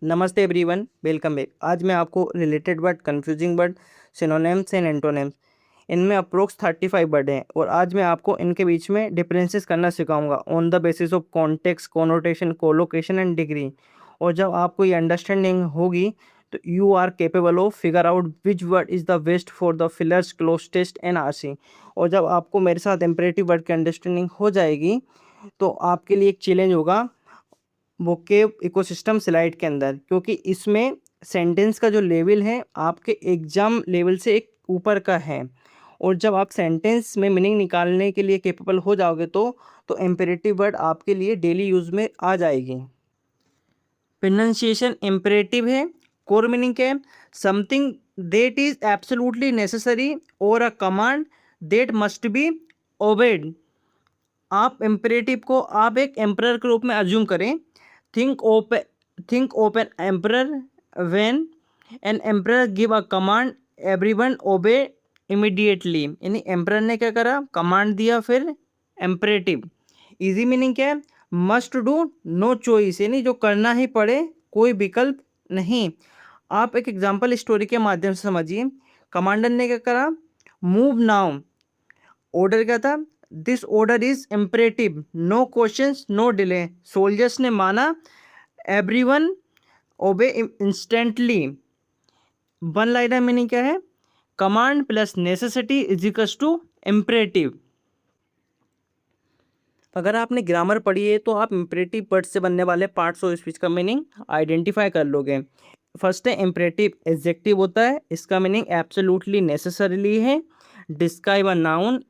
नमस्ते everyone, welcome back. आज मैं आपको related word, confusing word, synonyms and antonyms, इनमें अप्रोक्स 35 वर्ड हैं और आज मैं आपको इनके बीच में डिफरेंसेस करना सिखाऊंगा on the basis of context, connotation, collocation and degree. और जब आपको ये अंडरस्टैंडिंग होगी तो you are capable of figure out which word is the best for the fillers, cloze test and RC. और जब आपको मेरे साथ इंपरेटिव वर्ड की अंडरस्टैंडिंग हो जाएगी तो आपके लिए एक चैलेंज होगा वोकेब इकोसिस्टम स्लाइड के अंदर, क्योंकि इसमें सेंटेंस का जो लेवल है आपके एग्जाम लेवल से एक ऊपर का है। और जब आप सेंटेंस में मीनिंग निकालने के लिए कैपेबल हो जाओगे तो इम्पेरेटिव वर्ड आपके लिए डेली यूज़ में आ जाएगी। प्रोनाउंसिएशन इम्पेरेटिव है। कोर मीनिंग क्या है? Something that is absolutely necessary और a command that must be obeyed. आप इम्पेरेटिव को आप एक एम्परर के रूप में अज्यूम करें। Think of an emperor when an emperor give a command everyone obey immediately. यानी एम्परर ने क्या करा? कमांड दिया, फिर एम्परेटिव। इजी मीनिंग क्या है? मस्ट डू, नो चॉइस, यानी जो करना ही पड़े, कोई विकल्प नहीं। आप एक एग्जांपल स्टोरी के माध्यम से समझिए। कमांडर ने क्या करा? Move now. ऑर्डर क्या था? This order is imperative, no questions, no delay. Soldiers ने माना, एवरीवन ओबे इंस्टेंटली। वन लाइनर मीनिंग क्या है? Command plus necessity is equals to imperative. अगर आपने ग्रामर पढ़ी है तो आप इम्परेटिव वर्ड से बनने वाले पार्ट्स ऑफ स्पीच का मीनिंग आइडेंटिफाई कर लोगे। फर्स्ट है इम्परेटिव एडजेक्टिव होता है, इसका मीनिंग एब्सोल्युटली नेसेसरीली है। Describe a noun.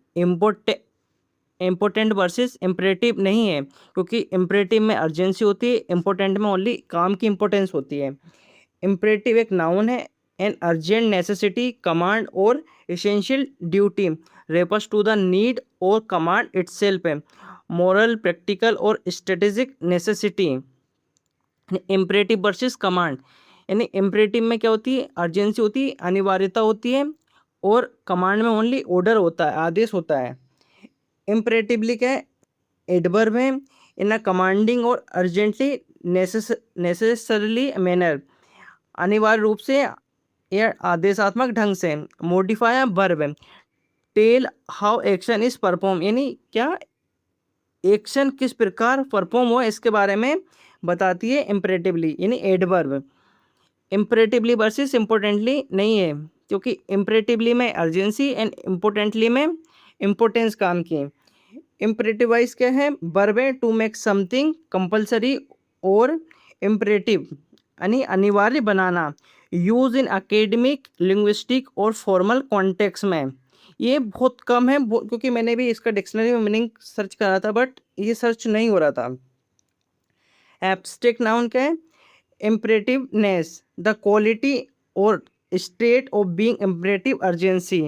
Important versus imperative नहीं है, क्योंकि इम्परेटिव में अर्जेंसी होती है, इम्पोर्टेंट में ओनली काम की इंपॉर्टेंस होती है। इम्परेटिव एक नाउन है। एन अर्जेंट नेसेसिटी, कमांड और essential duty refers to the need और कमांड इटसेल्फ है। मॉरल, प्रैक्टिकल और strategic necessity. Imperative versus command, यानी इम्परेटिव में क्या होती है? अर्जेंसी होती है, अनिवार्यता होती है, और कमांड में ओनली ऑर्डर होता है, आदेश होता है। इम्परेटिवली क्या है? एडवर्ब है। इन अ कमांडिंग और अर्जेंटली, नेसेसरली मैनर, अनिवार्य रूप से या आदेशात्मक ढंग से। मोडिफायर वर्ब है। Tell how action is perform, यानी क्या एक्शन किस प्रकार परफॉर्म हुआ इसके बारे में बताती है इम्परेटिवली, यानी एडवर्ब। इम्परेटिवली वर्सेस इम्पोर्टेंटली नहीं है, क्योंकि इम्परेटिवली में अर्जेंसी एंड इम्पोर्टेंटली में इम्पोर्टेंस काम की। इम्परेटिव वाइज क्या है? वर्ब है टू मेक समथिंग कंपल्सरी और इम्परेटिव, यानी अनिवार्य बनाना। यूज इन एकेडमिक, लिंग्विस्टिक और फॉर्मल कॉन्टेक्स्ट में। ये बहुत कम है, क्योंकि मैंने भी इसका डिक्शनरी में मीनिंग सर्च करा था, बट ये सर्च नहीं हो रहा था। एब्स्ट्रैक्ट नाउन क्या है? इम्परेटिवनेस, द क्वालिटी और state of being imperative urgency,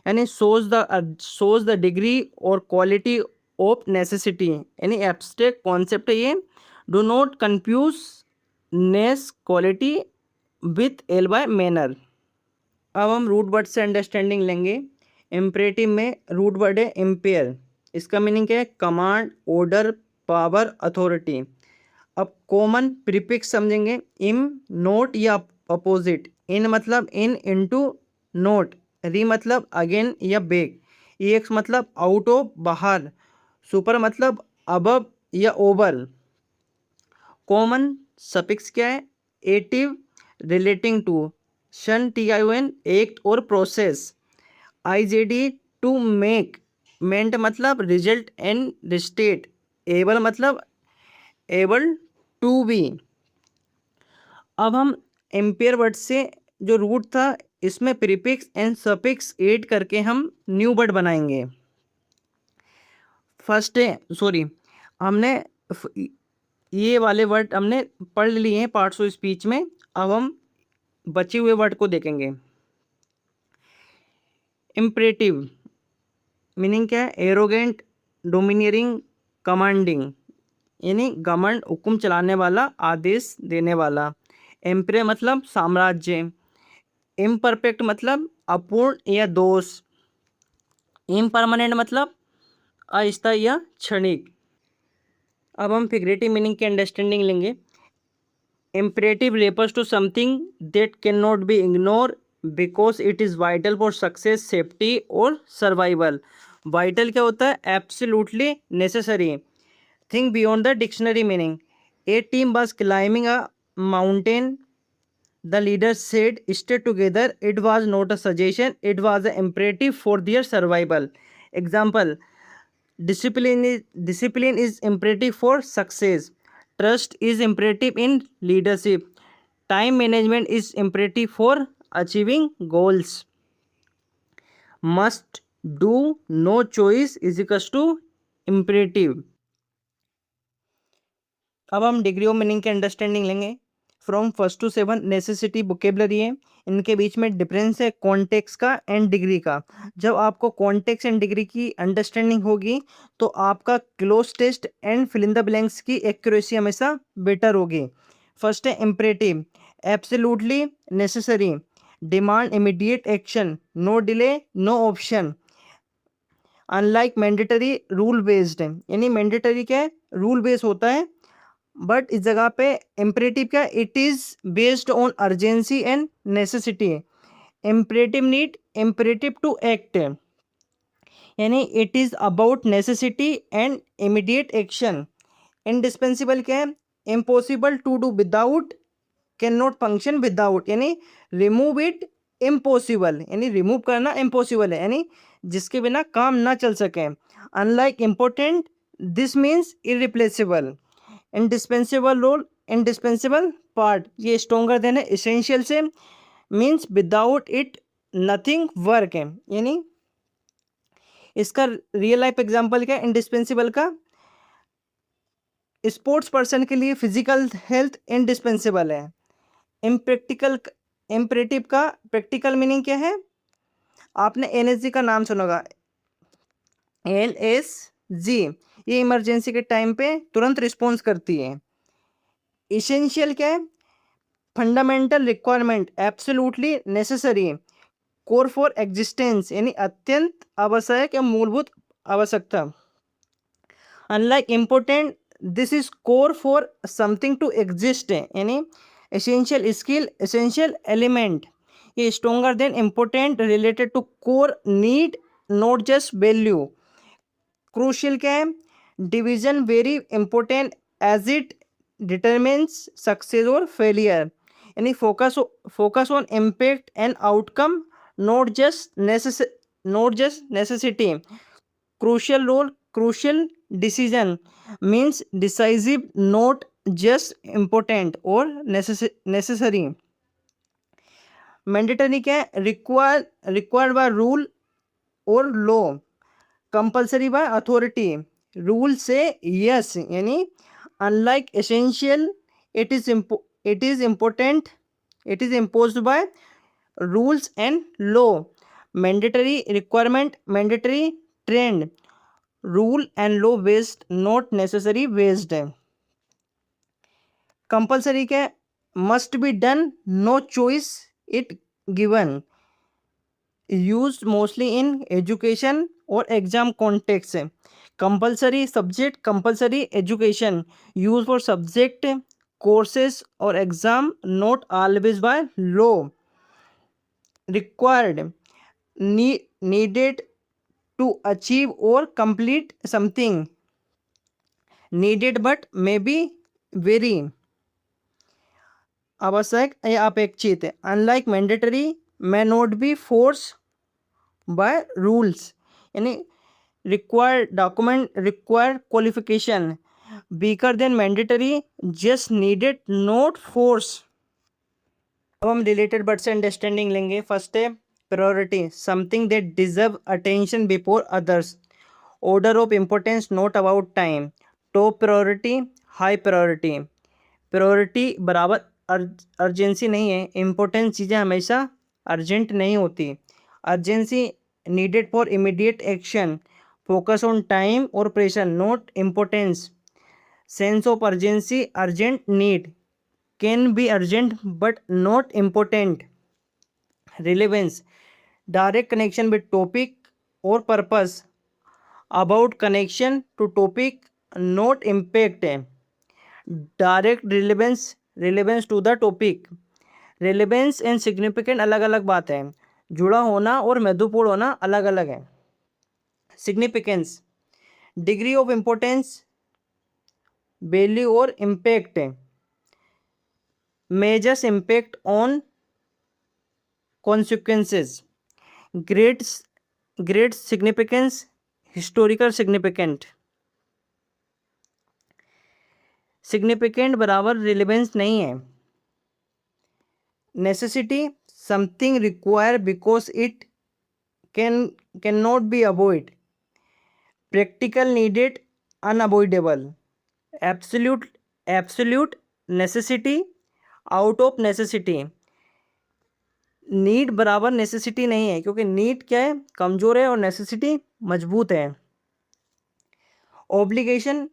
यानी सोज द डिग्री और क्वालिटी ऑफ नेसेसिटी, यानी एब्स्ट्रैक्ट कॉन्सेप्ट है ये। Do not confuse ness quality with L Y manner. अब हम रूट वर्ड से अंडरस्टैंडिंग लेंगे। इम्परेटिव में रूट वर्ड है इम्पेयर, इसका मीनिंग क्या है? Command, order, power, authority. अब कॉमन प्रीफिक्स समझेंगे। इम, नोट या अपोजिट। इन मतलब इन, इनटू, नोट। री मतलब अगेन या बैक। एक्स मतलब आउट ऑफ, बाहर। सुपर मतलब अबव या ओवर। कॉमन सफिक्स क्या है? Ative, relating to. Tion, TION, act और process. IJD, to make. Ment मतलब रिजल्ट एंड स्टेट। एबल मतलब एबल टू बी। अब हम एम्पेयर वर्ड से जो रूट था, इसमें प्रीफिक्स एंड सफिक्स ऐड करके हम न्यू वर्ड बनाएंगे। फर्स्ट है, सॉरी, हमने ये वाले वर्ड हमने पढ़ लिए हैं पार्ट्स ऑफ स्पीच में। अब हम बचे हुए वर्ड को देखेंगे। इम्परेटिव मीनिंग क्या है? एरोगेंट, डोमिनियरिंग, कमांडिंग, यानी घमंड, हुक्म चलाने वाला, आदेश देने वाला। एम्परे मतलब साम्राज्य। इम्परफेक्ट मतलब अपूर्ण या दोष। इम्परमानेंट मतलब अस्थायी या क्षणिक। अब हम फिगरेटिव मीनिंग की अंडरस्टैंडिंग लेंगे। imperative refers to something that cannot be ignored because it is vital for success, safety और survival. Vital क्या होता है? Absolutely necessary. Think beyond the dictionary meaning. A team was climbing a mountain. The leader said, "Stay together." It was not a suggestion, it was an imperative for their survival. Example: discipline is imperative for success. Trust is imperative in leadership. Time management is imperative for achieving goals. Must do, no choice is equals to imperative. अब हम degree of meaning की understanding लेंगे. From 1 to 7 necessity vocabulary है. इनके बीच में difference है context का and degree का. जब आपको कॉन्टेक्स्ट एंड डिग्री की अंडरस्टैंडिंग होगी तो आपका cloze test and fill in the blanks की एक्यूरेसी हमेशा बेटर होगी. फर्स्ट है imperative, absolutely necessary, demand immediate action, no delay, no option. Unlike mandatory, rule based है. यानी मैंडेटरी क्या है? रूल बेस्ड होता है. बट इस जगह पे इम्परेटिव क्या? It is based on urgency and necessity. Imperative need, imperative to act, यानी it is about necessity and immediate action. Indispensable क्या है? Impossible to do without, can not function without, यानी रिमूव इट इम्पॉसिबल, यानी remove करना impossible है, यानी जिसके बिना काम ना चल सके. Unlike important, this means irreplaceable. Indispensable role, indispensable part, ये स्ट्रोंगर देन है इसेंशियल से, means without it nothing work है. यानी इसका रियल लाइफ एग्जांपल क्या है इंडिस्पेंसिबल का? स्पोर्ट्स पर्सन के लिए फिजिकल हेल्थ इंडिस्पेंसिबल है. इम्प्रैक्टिकल, इम्परेटिव का प्रैक्टिकल मीनिंग क्या है? आपने एनएसजी का नाम सुना होगा, एनएसजी. ये इमरजेंसी के टाइम पे तुरंत रिस्पॉन्स करती है. इसेंशियल क्या है? Fundamental requirement, absolutely necessary, core for existence, यानी अत्यंत आवश्यक या मूलभूत आवश्यकता. Unlike important, this is core for something to exist, यानी एसेंशियल स्किल, एसेंशियल एलिमेंट. ये stronger than important, related to core need, not just value. Crucial क्या है? Division, very important as it determines success और failure, यानी focus on impact and outcome, not just necessity. Crucial role, crucial decision, means decisive, not just important और necessary. Mandatory क्या है? Required by rule और law, compulsory by authority. Rule से yes, यानी unlike essential, it is important, it is imposed by rules and law. Mandatory requirement, mandatory trend, rule and law based, not necessary based है. Compulsory क्या है? Must be done, no choice it given. Used mostly in education और exam context है. Compulsory subject, compulsory education, use for subject, courses और exam, not always by law. Required, needed to achieve और complete something, needed but may be very, आवश्यक या अपेक्षित. Unlike mandatory, may not be forced by rules, यानी required document, required qualification, weaker than mandatory, just needed, not force. अब हम related word से understanding लेंगे. First है priority, something that deserve attention before others. Order of importance, not about time. Top priority, high priority. Priority बराबर urgency नहीं है. Important चीज़ें हमेशा अर्जेंट नहीं होती. Urgency needed for immediate action, focus on time और pressure, not importance. Sense of urgency, urgent need, can be urgent but not important. Relevance, direct connection with topic और purpose, about connection to topic, not impact है. Direct relevance relevance to the topic. Relevance and significant अलग अलग बात है, जुड़ा होना और महत्वपूर्ण होना अलग अलग है। Significance, degree of importance, value और impact, measures impact on consequences, great significance, historical significant। Significant बराबर रिलेवेंस नहीं है। Necessity, something require because it can not be avoid. Practical, needed, unavoidable. Absolute necessity, out of necessity. Need बराबर necessity नहीं है, क्योंकि need क्या है, कमजोर है, और नेसेसिटी मजबूत है। ऑब्लिगेशन,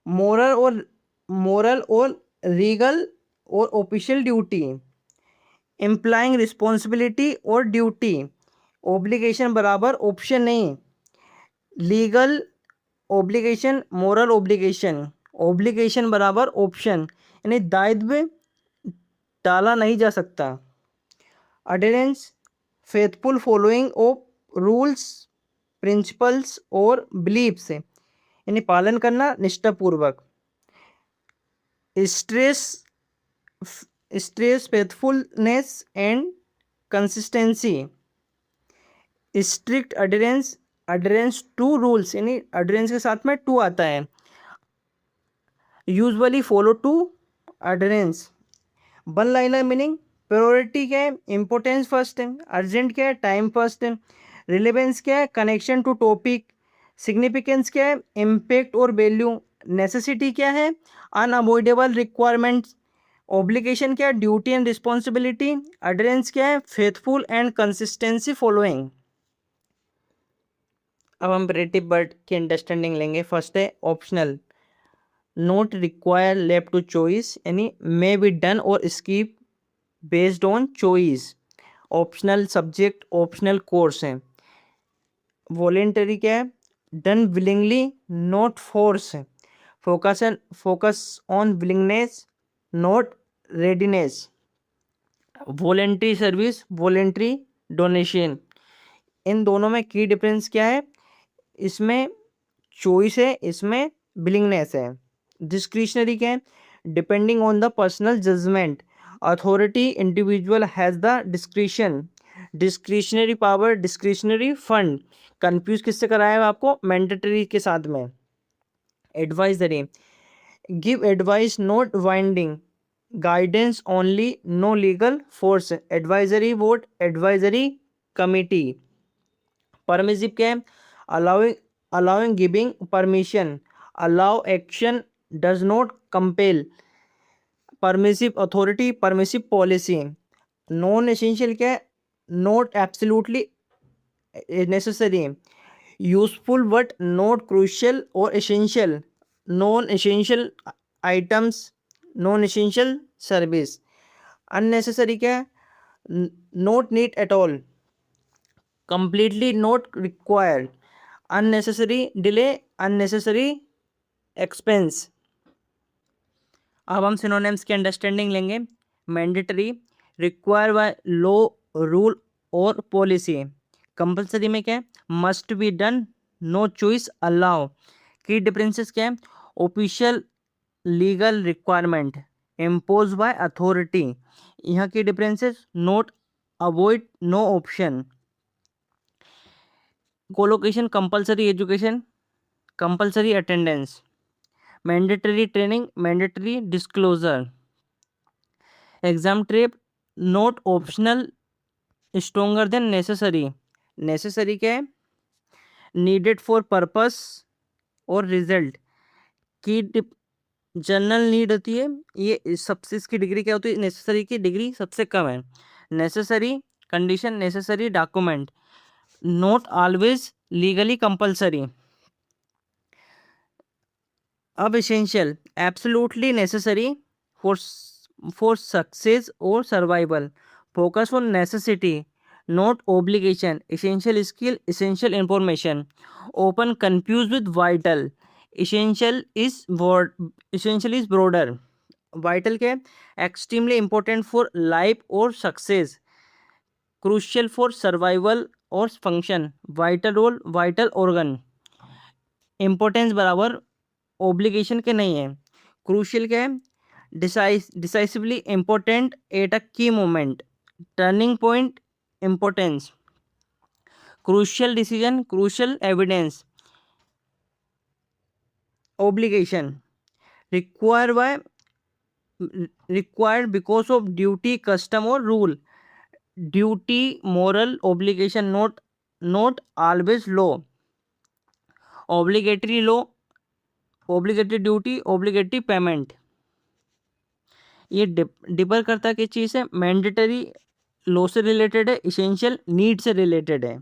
मोरल और रीगल और ऑफिशियल ड्यूटी। इम्प्लाइंग रिस्पॉन्सिबिलिटी और ड्यूटी। ऑब्लिगेशन बराबर ऑप्शन नहीं, legal obligation, moral obligation. Obligation बराबर ऑप्शन, यानी दायित्व टाला नहीं जा सकता। Adherence, faithful following of rules, principles और बिलीफ्स, यानी पालन करना निष्ठापूर्वक। Stress, faithfulness and consistency. Strict adherence to rules, यानी अडेरेंस के साथ में टू आता है। Usually follow to adherence. One liner meaning, priority क्या है, इंपॉर्टेंस फर्स्ट है। अर्जेंट क्या है, टाइम फर्स्ट है। रिलेवेंस क्या है, कनेक्शन टू टॉपिक। सिग्निफिकेंस क्या है, इम्पैक्ट और वैल्यू। नेसेसिटी क्या है, अनअवॉइडेबल रिक्वायरमेंट्स। ऑब्लिगेशन क्या है, ड्यूटी एंड रिस्पॉन्सिबिलिटी। अडेरेंस क्या है, फेथफुल एंड कंसिस्टेंसी फॉलोइंग। अब हम प्रेडिक्टिव वर्ड की अंडरस्टैंडिंग लेंगे। फर्स्ट है optional, not require, left to choice, यानी मे बी डन और skip based on choice. Optional subject, optional course है। वॉलेंटरी क्या है, done willingly, not force. Focus on willingness, not readiness. Voluntary service, voluntary donation. इन दोनों में की difference क्या है, इसमें चॉइस है, इसमें विलिंगनेस है। डिस्क्रिशनरी क्या है, depending on the personal judgment. Authority, individual has the discretion. Discretionary power, discretionary fund. Confuse किससे कराया है आपको, मैंडेटरी के साथ में। Advisory, give advice, not binding. Guidance only, no legal force. Advisory board, advisory committee. Permissive क्या है, allowing giving permission. Allow action, does not compel. Permissive authority, permissive policy. Non essential क्या है, not absolutely necessary. Useful but not crucial और essential. Non essential items, non essential service. Unnecessary क्या है, not need at all, completely not required, unnecessary delay, unnecessary expense। अब हम synonyms की understanding लेंगे। Mandatory, require by law, rule और policy. Compulsory में क्या है, must be done, no choice, allow. की डिफरेंसेस क्या है, official, legal requirement, impose by authority. यहाँ की differences, note, avoid, no option. Collocation, compulsory education, compulsory attendance. Mandatory training, mandatory disclosure. Exam trip, not optional, stronger than necessary. Necessary क्या है, needed for purpose और result. की general need होती है, ये सबसे इसकी डिग्री क्या होती है, नेसेसरी की डिग्री सबसे कम है। Necessary condition, necessary document, not always legally compulsory. अब essential, absolutely necessary for success और survival. Focus on necessity, not obligation. Essential skill, essential information. Often confuse with vital. Essential is broader. Vital क्या है? Extremely important for life और success, crucial for survival और function, vital role, vital organ. Importance बराबर obligation के नहीं है। Crucial क्या है? डिसाइसिवली इंपॉर्टेंट एट अ की moment, turning point, importance. Crucial decision, crucial evidence. obligation required by required because of duty, custom or rule. Duty, moral obligation, not always law. Obligatory law, obligatory duty, obligatory payment. ये dipper करता किस चीज़ से? Mandatory law से related है, essential need से related है।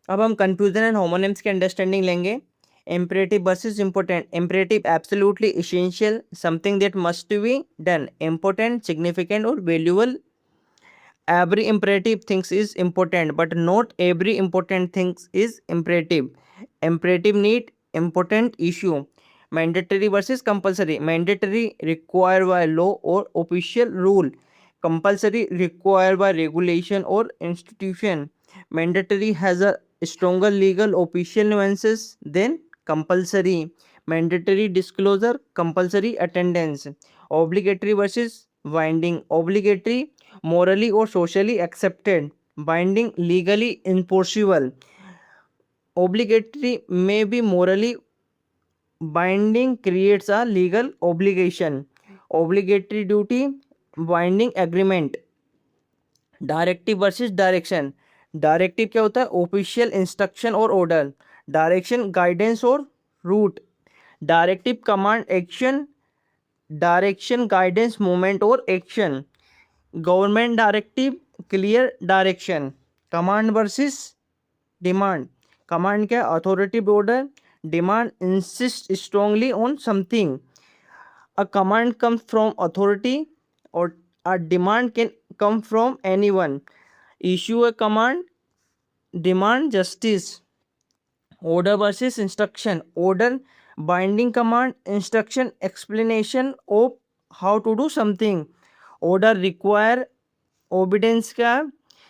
अब हम कंफ्यूजन एंड होमोनिम्स की अंडरस्टैंडिंग लेंगे। Imperative versus important. Imperative absolutely essential, something that must be done. Important, significant or valuable. Every imperative things is important, but not every important things is imperative. Imperative need, important issue. Mandatory versus compulsory. Mandatory required by law or official rule. Compulsory required by regulation or institution. Mandatory has a stronger legal official nuances than compulsory. Mandatory disclosure, compulsory attendance. Obligatory versus binding. Obligatory morally or socially accepted, binding legally enforceable. Obligatory may be morally binding, creates a legal obligation. Obligatory duty, binding agreement. Directive versus direction. Directive क्या होता है? Official instruction और order. Direction guidance और route. Directive command action, direction guidance movement और action. Government directive clear direction. Command versus demand. Command क्या? Authoritative order. Demand insist strongly on something. A command comes from authority और a demand can come from anyone. Issue a command, demand justice. Order versus instruction. Order binding command, instruction explanation of how to do something. Order require obedience का,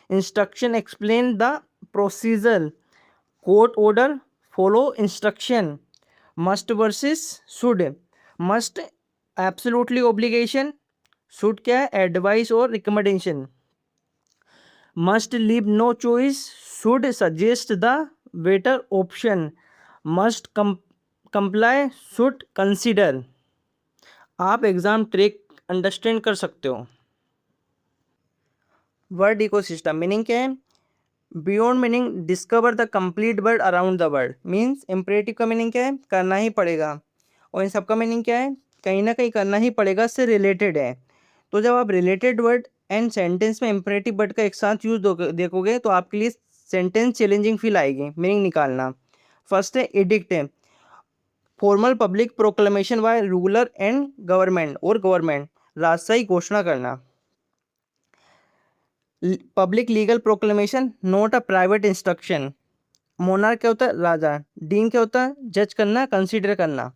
instruction explain the procedure. Court order follow instruction. Must versus should. Must absolutely obligation, should क्या है? Advice और recommendation. Must leave no choice, should suggest the better option. Must comply, should consider. आप exam track understand कर सकते हो। Word ecosystem meaning क्या है? Beyond meaning discover the complete word around the word. Means imperative का meaning क्या है? करना ही पड़ेगा। और इन सबका मीनिंग क्या है? कहीं ना कहीं करना ही पड़ेगा से रिलेटेड है। तो जब आप रिलेटेड वर्ड एंड सेंटेंस में इम्परेटिव वर्ड का एक साथ यूज देखोगे तो आपके लिए सेंटेंस चैलेंजिंग फील आएगी मीनिंग निकालना। फर्स्ट है एडिक्ट है, formal public proclamation by ruler and government और गवर्नमेंट, राजशाही घोषणा करना। Public legal proclamation, not a private instruction. Monarch क्या होता है? राजा। डीन क्या होता है? जज करना, कंसीडर करना।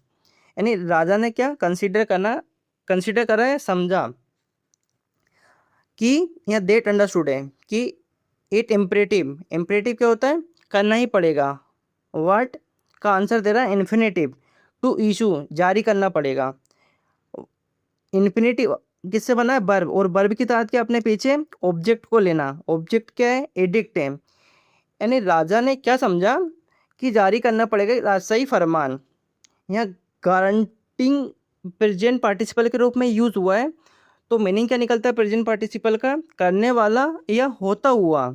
यानी राजा ने क्या कंसीडर करना, कंसीडर करा है, समझा कि यहाँ डेट अंडरस्टूड है कि इट इम्परेटिव। इम्परेटिव क्या होता है? करना ही पड़ेगा। व्हाट का आंसर दे रहा है इन्फिनेटिव। टू इशू, जारी करना पड़ेगा। इन्फिनेटिव किससे बना है? वर्ब। और वर्ब की ताकत क्या? अपने पीछे ऑब्जेक्ट को लेना। ऑब्जेक्ट क्या है? एडिक्ट है। यानी राजा ने क्या समझा कि जारी करना पड़ेगा राजशाही फरमान। यहाँ गारंटिंग प्रेजेंट पार्टिसिपल के रूप में यूज हुआ है। तो मीनिंग क्या निकलता है प्रेजेंट पार्टिसिपल का? करने वाला या होता हुआ।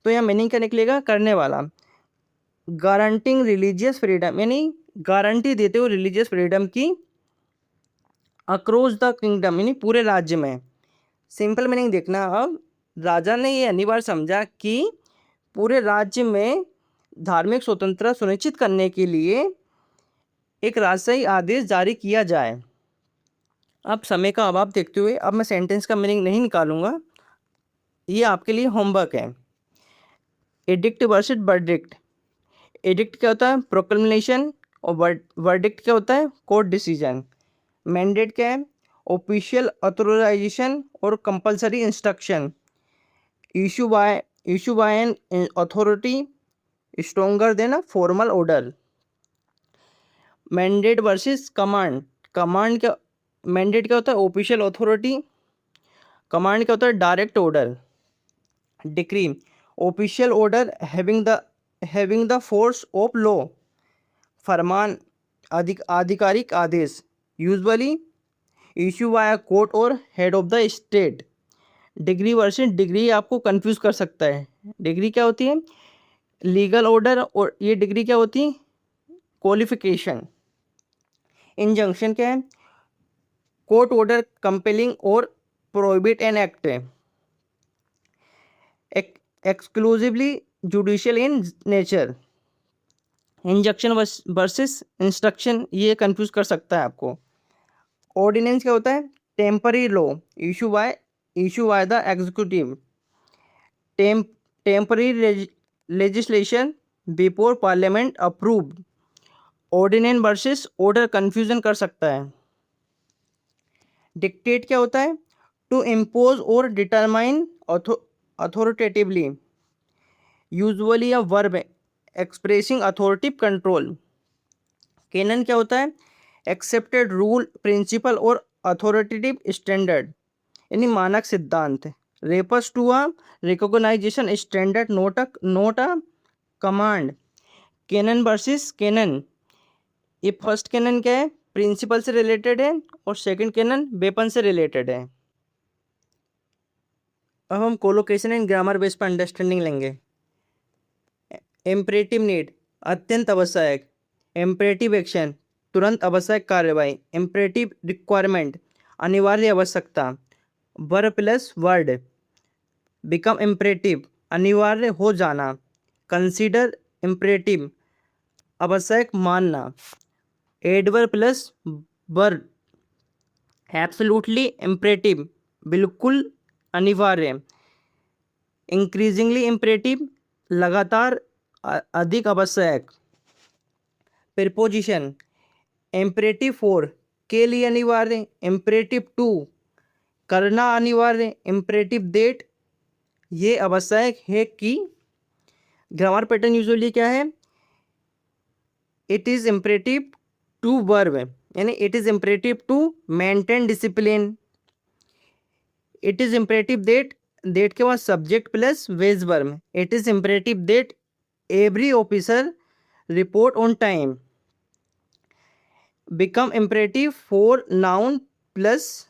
तो यहाँ मीनिंग क्या निकलेगा? करने वाला। गारंटिंग रिलीजियस फ्रीडम, यानी गारंटी देते हुए रिलीजियस फ्रीडम की अक्रॉस द किंगडम, यानी पूरे राज्य में। सिंपल मीनिंग देखना। अब राजा ने ये अनिवार्य समझा कि पूरे राज्य में धार्मिक स्वतंत्रता सुनिश्चित करने के लिए एक राजशाही आदेश जारी किया जाए। अब समय का अभाव देखते हुए अब मैं सेंटेंस का मीनिंग नहीं निकालूंगा, ये आपके लिए होमवर्क है। Addict versus verdict. एडिक्ट क्या होता है? प्रोक्लेमेशन। और वर्डिक्ट क्या होता है? Court decision. मैंडेट क्या है? ऑफिशियल ऑथराइजेशन और compulsory instruction issue by an authority stronger than a formal order. Mandate versus command. Command क्या, मैंडेट क्या होता है? Official authority. कमांड क्या होता है? Direct order. Decree, official order having the force of law. फरमान, आधिकारिक आदेश। यूजुअली इशू बाय कोर्ट और head of the state. Degree versus degree आपको कंफ्यूज कर सकता है। डिग्री क्या होती है? लीगल ऑर्डर, और ये डिग्री क्या होती है? क्वालिफिकेशन। इंजंक्शन क्या है? कोर्ट ऑर्डर कंपेलिंग और prohibit an act. Exclusively judicial in nature. Injunction versus instruction, ये कंफ्यूज कर सकता है आपको। ऑर्डिनेंस क्या होता है? Temporary law issue by the executive. Temporary legislation before parliament approved. Ordinance versus order confusion कर सकता है। डिक्टेट क्या होता है? टू इम्पोज और determine authoritatively, usually a verb expressing authoritative control. Canon क्या होता है? एक्सेप्टेड रूल, प्रिंसिपल और अथॉरिटेटिव स्टैंडर्ड, यानी मानक सिद्धांत। Refers to a recognization standard, not a command. Canon versus canon, ये फर्स्ट कैनन क्या है? प्रिंसिपल से रिलेटेड है, और सेकंड कैनन वेपन से रिलेटेड है। अब हम कोलोकेशन एंड ग्रामर बेस पर अंडरस्टैंडिंग लेंगे। इम्परेटिव नीड, अत्यंत आवश्यक। इम्परेटिव एक्शन, तुरंत आवश्यक कार्रवाई। इम्परेटिव रिक्वायरमेंट, अनिवार्य आवश्यकता। Verb plus word, become imperative, अनिवार्य हो जाना। कंसीडर इम्परेटिव, आवश्यक मानना। Adverb plus verb, absolutely imperative, बिल्कुल अनिवार्य। इंक्रीजिंगली इम्परेटिव, लगातार अधिक आवश्यक। प्रीपोजिशन, इम्परेटिव फॉर, के लिए अनिवार्य। इम्परेटिव टू, करना अनिवार्य। इम्परेटिव दैट, ये आवश्यक है कि। ग्रामर पैटर्न यूजुअली क्या है? It is imperative to verb, यानी it is imperative to maintain discipline. It is imperative that, that के बाद subject plus base verb. It is imperative that every officer report on time. Become imperative for noun plus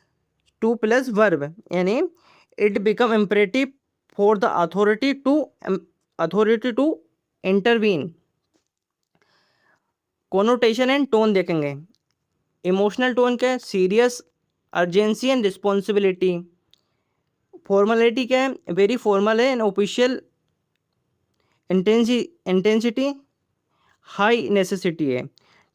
to plus verb, यानी it become imperative for the authority to intervene. Connotation and tone देखेंगे। Emotional tone क्या है? Serious, urgency and responsibility. Formality क्या है? Very formal है and official. Intensity, high necessity है।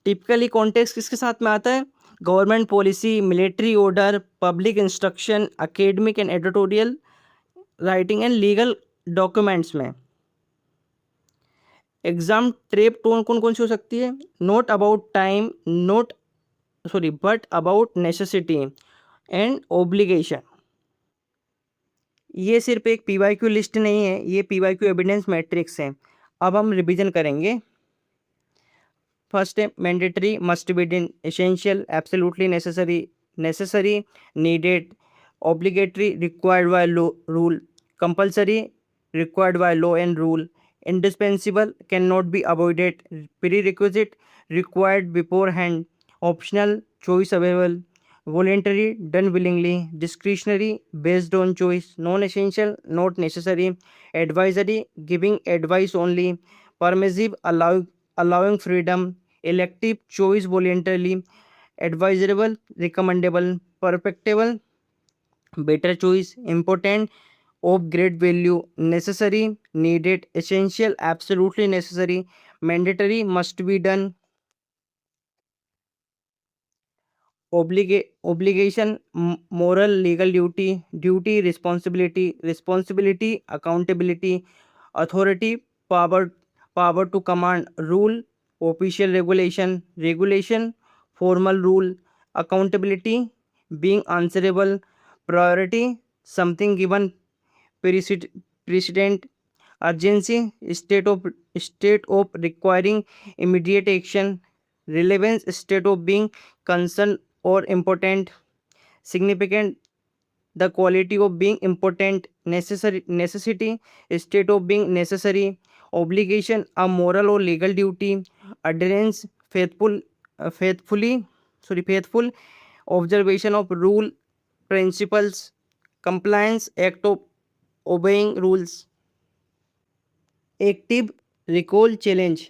Typically context किसके साथ में आता है? Government policy, military order, public instruction, academic and editorial writing and legal documents में। एग्जाम ट्रेप टोन कौन कौन सी हो सकती है? Note about time, but about necessity and obligation. ये सिर्फ एक पीवाईक्यू लिस्ट नहीं है, ये पीवाईक्यू एविडेंस मैट्रिक्स है। अब हम रिवीजन करेंगे। फर्स्ट है mandatory, must be done, essential, absolutely necessary, needed, obligatory, required by rule, compulsory, required by law and rule, indispensable, cannot be avoided, prerequisite, required beforehand, optional, choice available, voluntary, done willingly, discretionary, based on choice, non-essential, not necessary, advisory, giving advice only, permissive, allowing freedom, elective, choice voluntarily, advisable, recommendable, perfectible, better choice, important, of great value, necessary, needed, essential, absolutely necessary, mandatory, must be done, obligation, moral, legal duty, responsibility, accountability, authority, power to command, rule, official regulation, formal rule, accountability, being answerable, priority, something given precedent, urgency, state of requiring immediate action, relevance, state of being concerned or important, significant, the quality of being important, necessity, state of being necessary, obligation, a moral or legal duty, adherence, faithful, observation of rule, principles, compliance, act of obeying rules. Active recall challenge,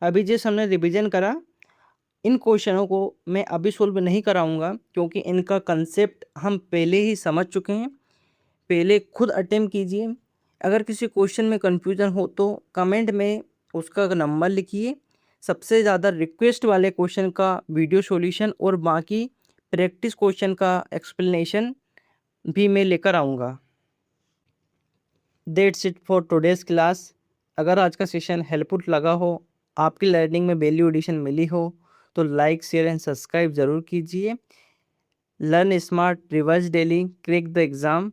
अभी जिस हमने revision करा, इन क्वेश्चनों को मैं अभी solve नहीं कराऊंगा क्योंकि इनका कंसेप्ट हम पहले ही समझ चुके हैं। पहले खुद अटेम्प्ट कीजिए। अगर किसी क्वेश्चन में कन्फ्यूजन हो तो कमेंट में उसका नंबर लिखिए। सबसे ज़्यादा रिक्वेस्ट वाले क्वेश्चन का वीडियो सॉल्यूशन और बाकी प्रैक्टिस क्वेश्चन का एक्सप्लेनेशन भी मैं लेकर आऊँगा। That's it for today's class. अगर आज का सेशन हेल्पफुल लगा हो, आपकी लर्निंग में वैल्यू एडिशन मिली हो तो लाइक, शेयर एंड सब्सक्राइब ज़रूर कीजिए। Learn smart, revise daily, crack the exam.